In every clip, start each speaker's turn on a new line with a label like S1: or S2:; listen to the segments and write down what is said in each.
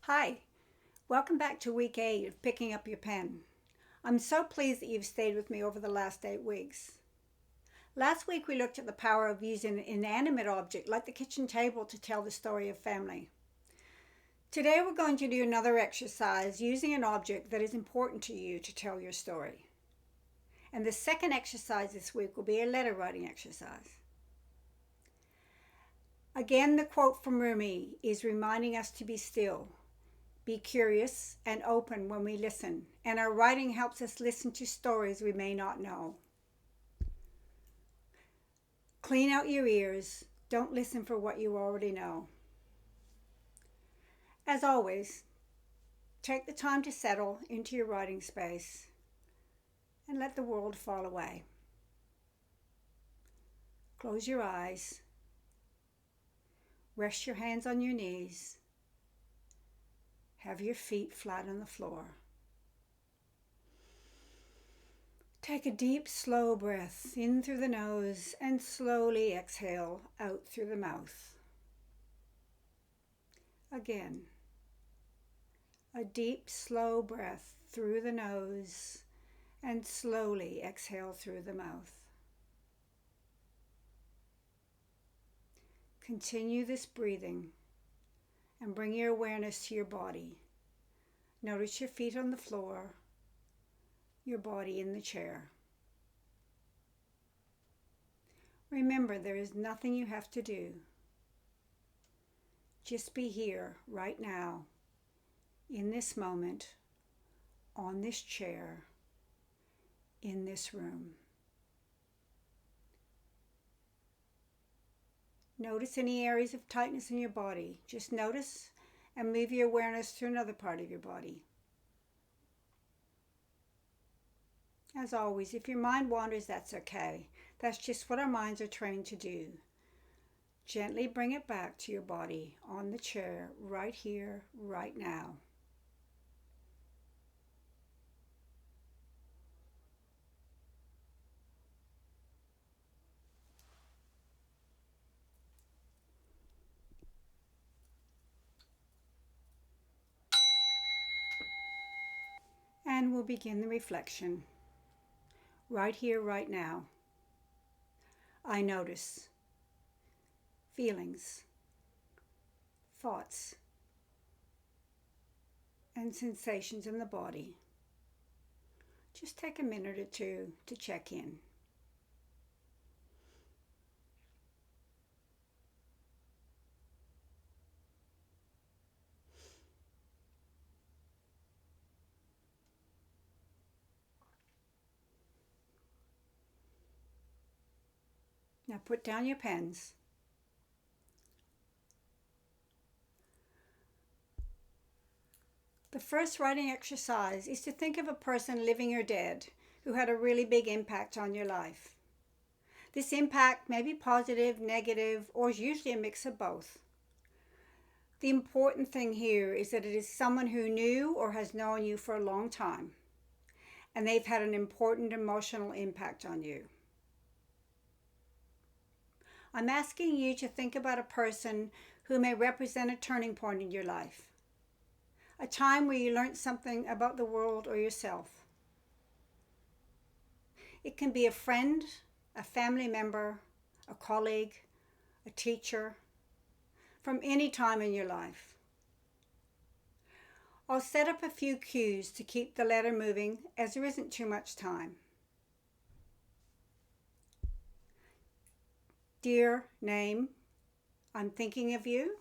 S1: Hi, welcome back to week 8 of Picking Up Your Pen. I'm so pleased that you've stayed with me over the last 8 weeks. Last week we looked at the power of using an inanimate object like the kitchen table to tell the story of family. Today we're going to do another exercise using an object that is important to you to tell your story. And the second exercise this week will be a letter writing exercise. Again, the quote from Rumi is reminding us to be still. Be curious and open when we listen, and our writing helps us listen to stories we may not know. Clean out your ears. Don't listen for what you already know. As always, take the time to settle into your writing space and let the world fall away. Close your eyes. Rest your hands on your knees. Have your feet flat on the floor. Take a deep, slow breath in through the nose and slowly exhale out through the mouth. Again, a deep, slow breath through the nose and slowly exhale through the mouth. Continue this breathing and bring your awareness to your body. Notice your feet on the floor, your body in the chair. Remember, there is nothing you have to do. Just be here right now, in this moment, on this chair, in this room. Notice any areas of tightness in your body. Just notice and move your awareness to another part of your body. As always, if your mind wanders, that's okay. That's just what our minds are trained to do. Gently bring it back to your body on the chair, right here, right now. And we'll begin the reflection. Right here, right now. I notice feelings, thoughts, and sensations in the body. Just take a minute or two to check in. Now put down your pens. The first writing exercise is to think of a person, living or dead, who had a really big impact on your life. This impact may be positive, negative, or is usually a mix of both. The important thing here is that it is someone who knew or has known you for a long time, and they've had an important emotional impact on you. I'm asking you to think about a person who may represent a turning point in your life, a time where you learned something about the world or yourself. It can be a friend, a family member, a colleague, a teacher, from any time in your life. I'll set up a few cues to keep the letter moving, as there isn't too much time. Dear name, I'm thinking of you.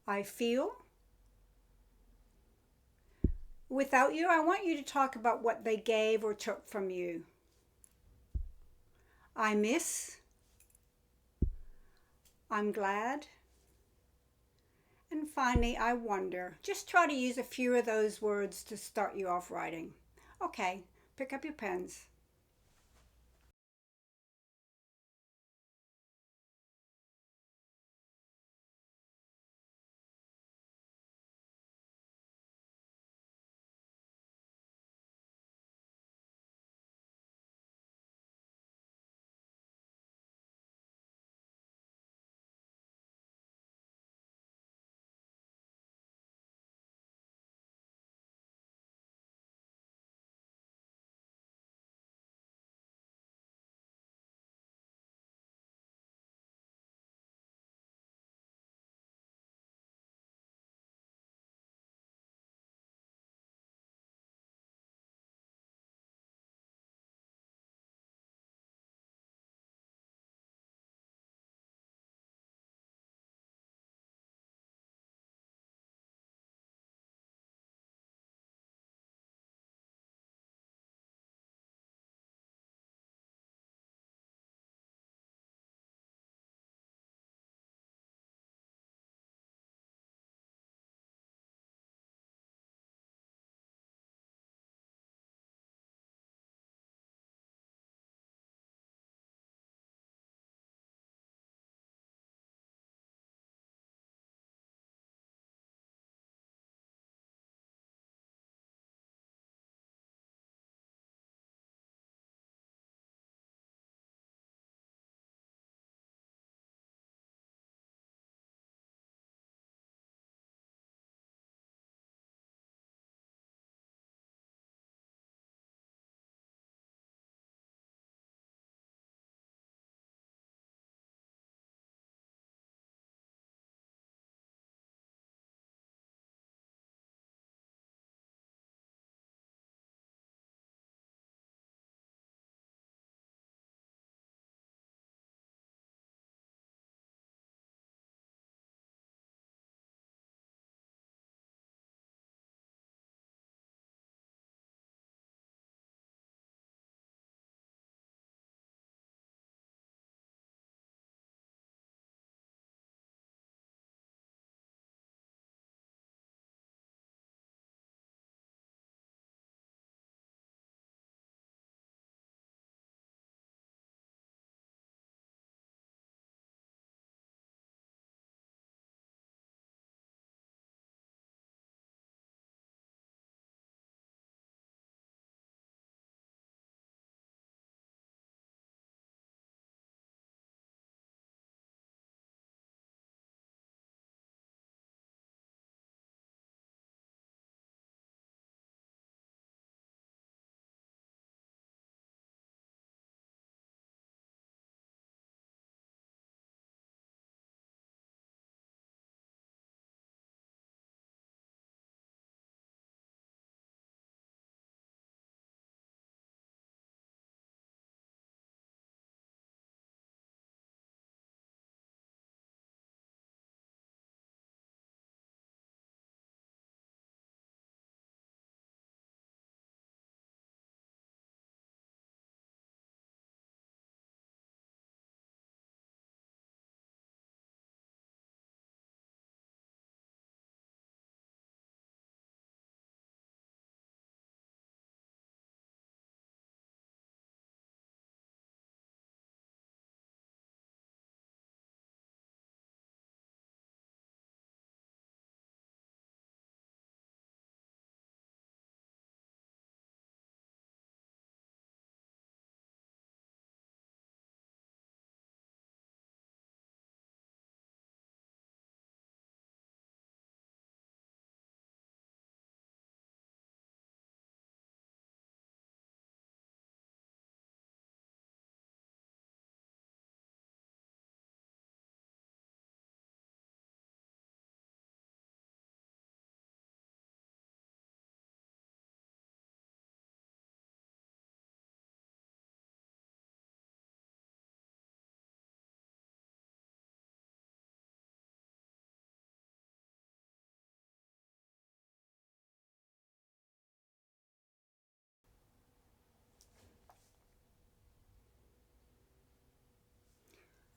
S1: I feel. Without you, I want you to talk about what they gave or took from you. I miss. I'm glad. And finally, I wonder. Just try to use a few of those words to start you off writing. Okay, pick up your pens.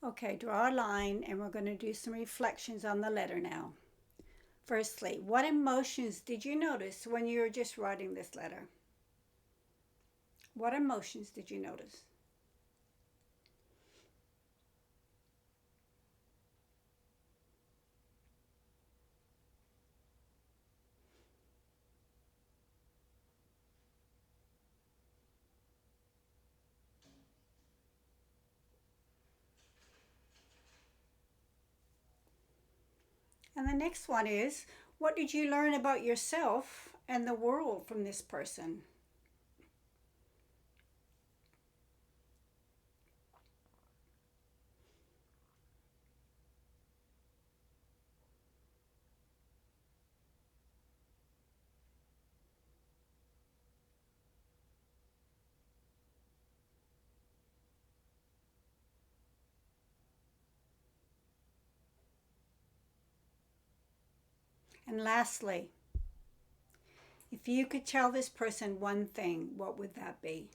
S1: Okay, draw a line and we're going to do some reflections on the letter now. Firstly, what emotions did you notice when you were just writing this letter? What emotions did you notice? And the next one is, what did you learn about yourself and the world from this person? And lastly, if you could tell this person one thing, what would that be?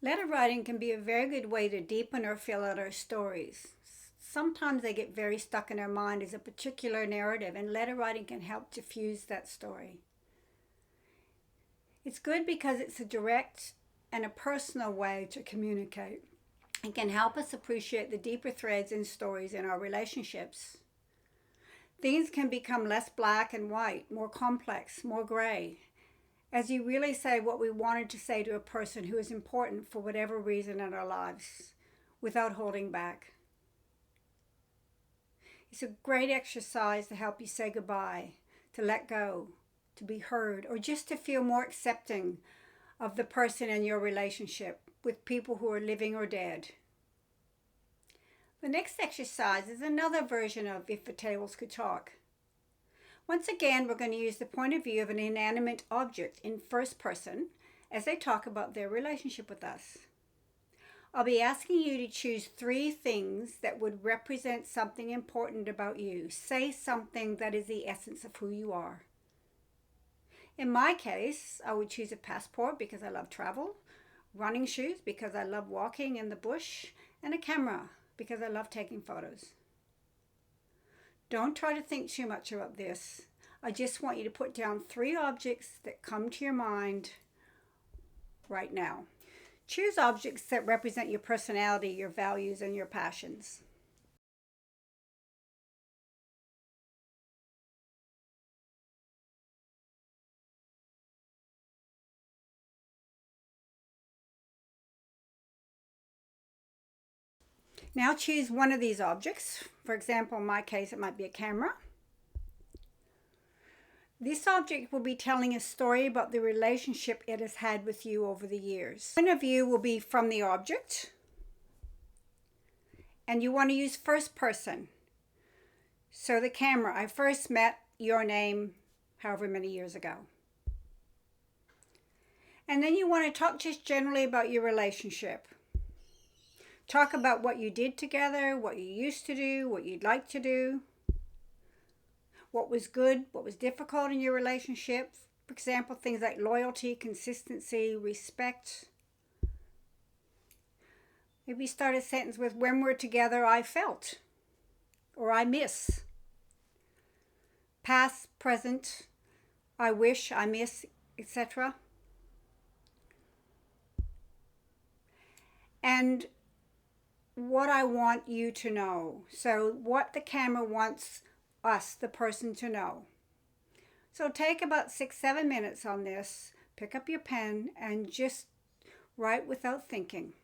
S1: Letter writing can be a very good way to deepen or fill out our stories. Sometimes they get very stuck in our mind as a particular narrative, and letter writing can help diffuse that story. It's good because it's a direct and a personal way to communicate. It can help us appreciate the deeper threads and stories in our relationships. Things can become less black and white, more complex, more gray, as you really say what we wanted to say to a person who is important for whatever reason in our lives, without holding back. It's a great exercise to help you say goodbye, to let go, to be heard, or just to feel more accepting of the person in your relationship with people who are living or dead. The next exercise is another version of If the Tables Could Talk. Once again, we're going to use the point of view of an inanimate object in first person as they talk about their relationship with us. I'll be asking you to choose 3 things that would represent something important about you. Say something that is the essence of who you are. In my case, I would choose a passport because I love travel, running shoes because I love walking in the bush, and a camera because I love taking photos. Don't try to think too much about this. I just want you to put down 3 objects that come to your mind right now. Choose objects that represent your personality, your values, and your passions. Now choose one of these objects. For example, in my case, it might be a camera. This object will be telling a story about the relationship it has had with you over the years. Point of view will be from the object, and you want to use first person. So the camera, I first met your name however many years ago. And then you want to talk just generally about your relationship. Talk about what you did together, what you used to do, what you'd like to do, what was good, what was difficult in your relationship. For example, things like loyalty, consistency, respect. Maybe start a sentence with, when we're together, I felt, or I miss. Past, present, I wish, I miss, etc. And what I want you to know. So what the camera wants us, the person, to know. So take about 6-7 minutes on this, pick up your pen, and just write without thinking.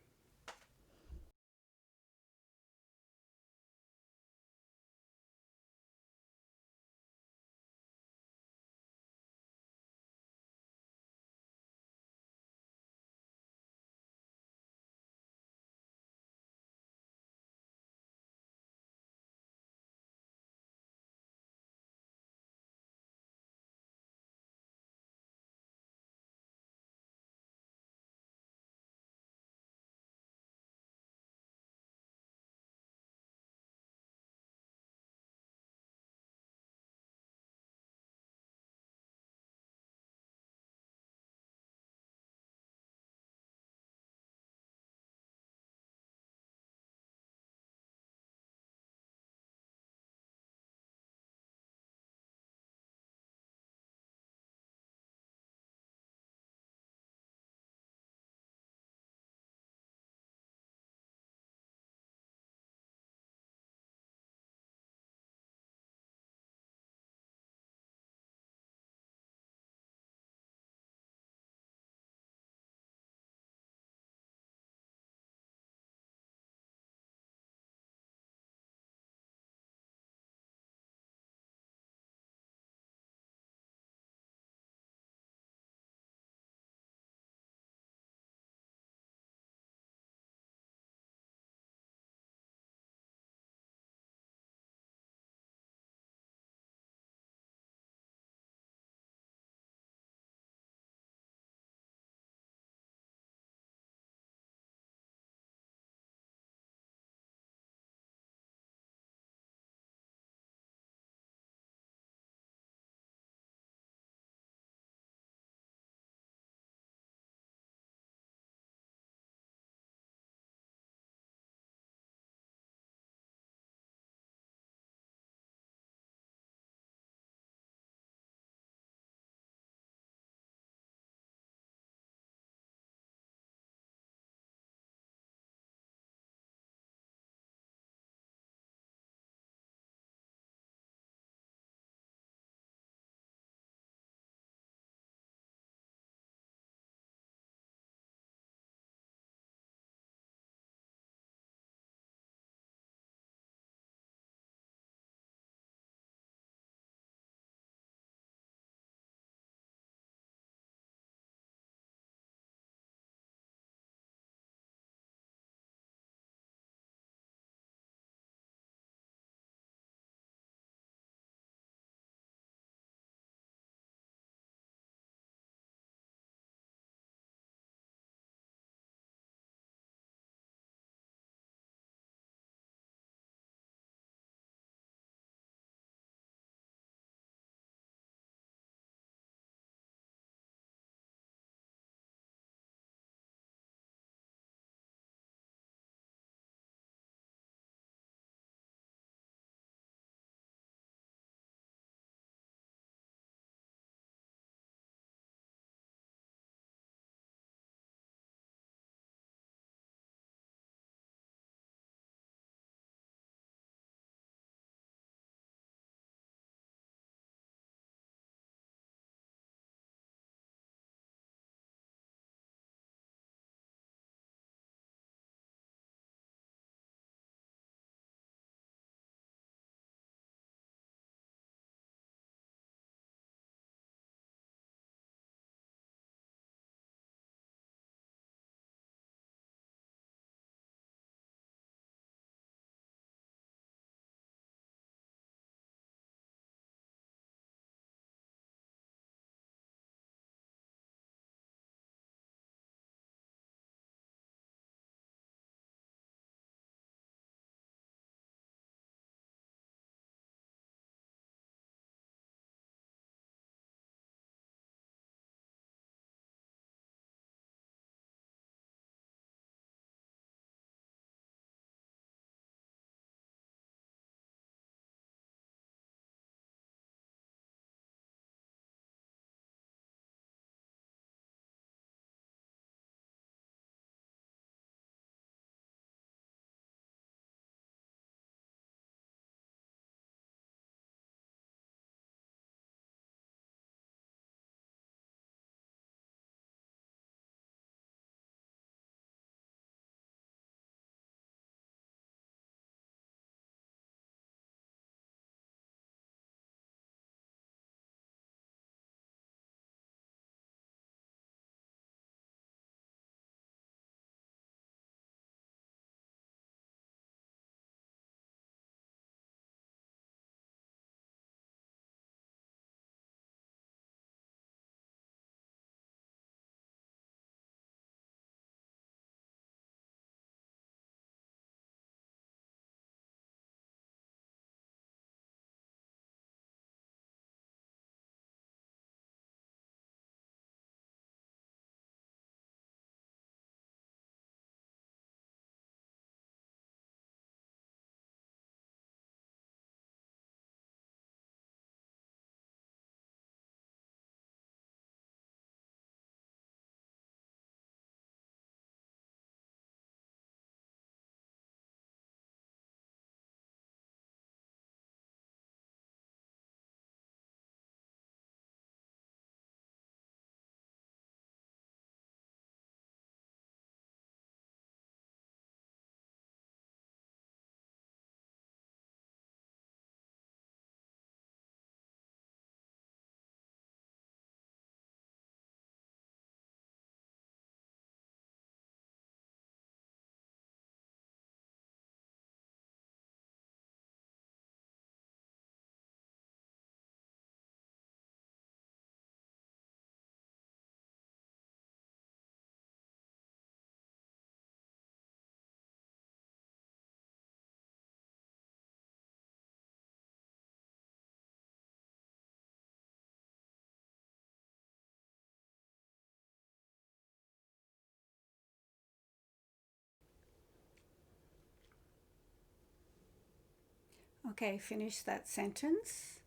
S1: Okay, finish that sentence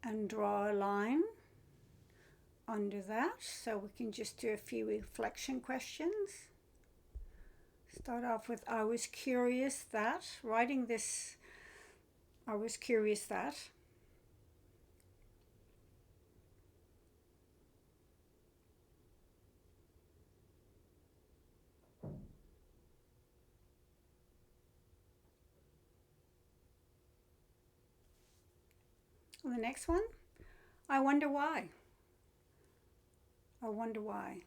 S1: and draw a line under that. So we can just do a few reflection questions. Start off with, I was curious that. Writing this, I was curious that. And the next one, I wonder why. I wonder why.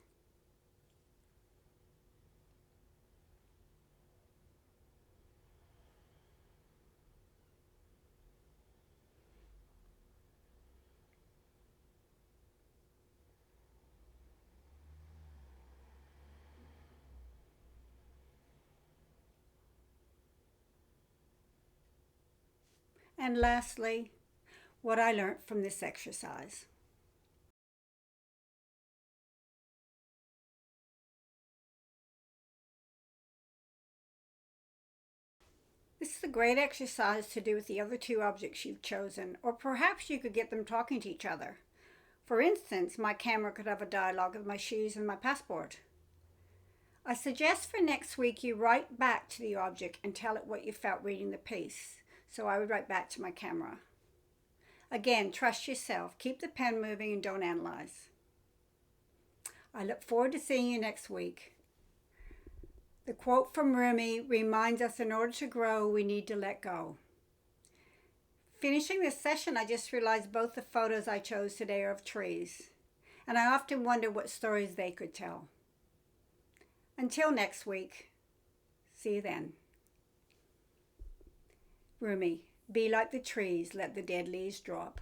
S1: And lastly, what I learned from this exercise. This is a great exercise to do with the other two objects you've chosen, or perhaps you could get them talking to each other. For instance, my camera could have a dialogue with my shoes and my passport. I suggest for next week you write back to the object and tell it what you felt reading the piece. So I would write back to my camera. Again, trust yourself, keep the pen moving and don't analyze. I look forward to seeing you next week. The quote from Rumi reminds us in order to grow, we need to let go. Finishing this session, I just realized both the photos I chose today are of trees, and I often wonder what stories they could tell. Until next week, see you then. Rumi, be like the trees, let the dead leaves drop.